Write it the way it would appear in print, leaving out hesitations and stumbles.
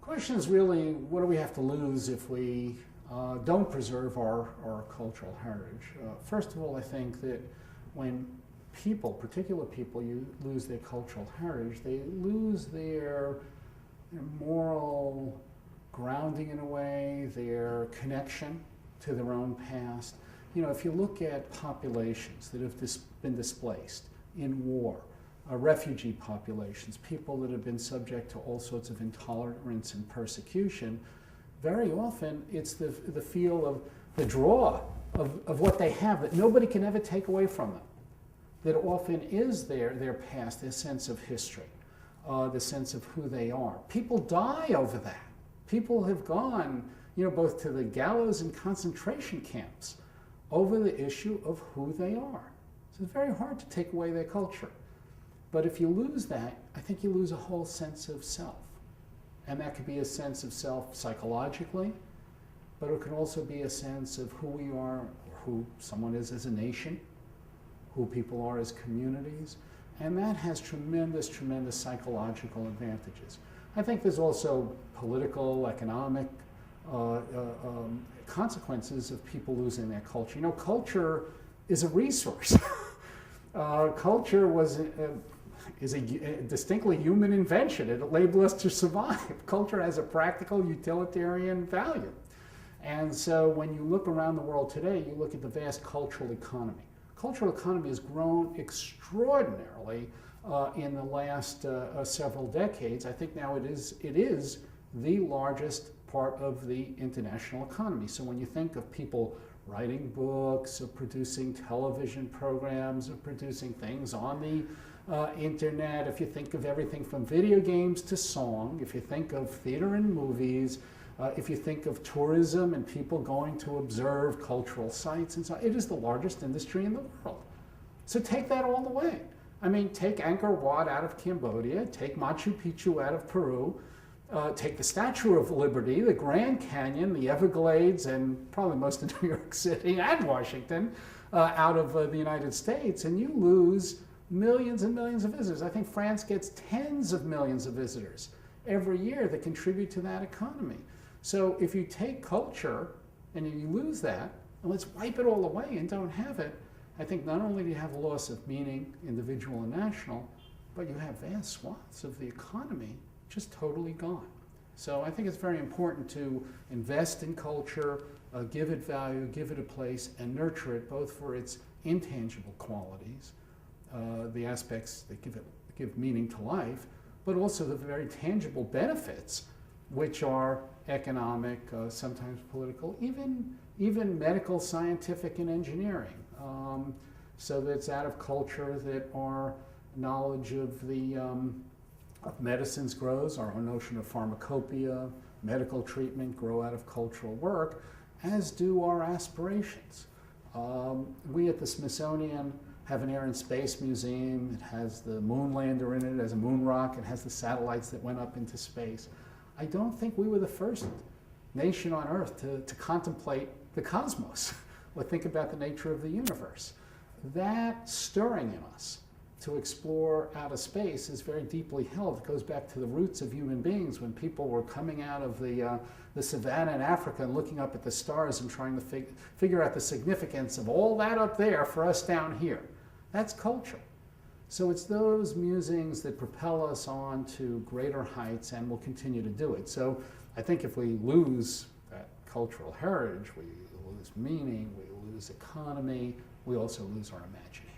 Question is really, what do we have to lose if we don't preserve our cultural heritage? First of all, I think that when people, particular people, lose their cultural heritage, they lose their moral grounding in a way, their connection to their own past. You know, if you look at populations that have been displaced in war, refugee populations, people that have been subject to all sorts of intolerance and persecution, very often it's the feel of the draw of what they have that nobody can ever take away from them. That often is their past, their sense of history, the sense of who they are. People die over that. People have gone, you know, both to the gallows and concentration camps over the issue of who they are. So it's very hard to take away their culture. But if you lose that, I think you lose a whole sense of self. And that could be a sense of self psychologically, but it can also be a sense of who we are, or who someone is as a nation, who people are as communities. And that has tremendous, tremendous psychological advantages. I think there's also political, economic consequences of people losing their culture. You know, culture is a resource. Culture is a distinctly human invention. It enabled us to survive. Culture has a practical, utilitarian value. And so when you look around the world today, you look at the vast cultural economy. Cultural economy has grown extraordinarily in the last several decades. I think now it is the largest part of the international economy. So when you think of people writing books, of producing television programs, of producing things on the internet, if you think of everything from video games to song, if you think of theater and movies, if you think of tourism and people going to observe cultural sites and so on, it is the largest industry in the world. So take that all the way. I mean, take Angkor Wat out of Cambodia, take Machu Picchu out of Peru, take the Statue of Liberty, the Grand Canyon, the Everglades, and probably most of New York City and Washington out of the United States, and you lose millions and millions of visitors. I think France gets tens of millions of visitors every year that contribute to that economy. So if you take culture and you lose that, and let's wipe it all away and don't have it, I think not only do you have a loss of meaning, individual and national, but you have vast swaths of the economy just totally gone. So I think it's very important to invest in culture, give it value, give it a place, and nurture it both for its intangible qualities, the aspects that give meaning to life, but also the very tangible benefits, which are economic, sometimes political, even medical, scientific, and engineering. So that's out of culture that our knowledge of the of medicines grows, our own notion of pharmacopoeia, medical treatment grow out of cultural work, as do our aspirations. We at the Smithsonian have an Air and Space Museum. It has the moon lander in it as a moon rock. It has the satellites that went up into space. I don't think we were the first nation on Earth to contemplate the cosmos or think about the nature of the universe. That stirring in us to explore outer space is very deeply held. It goes back to the roots of human beings when people were coming out of the savannah in Africa and looking up at the stars and trying to figure out the significance of all that up there for us down here. That's culture. So it's those musings that propel us on to greater heights, and will continue to do it. So I think if we lose that cultural heritage, we lose meaning, we lose economy, we also lose our imagination.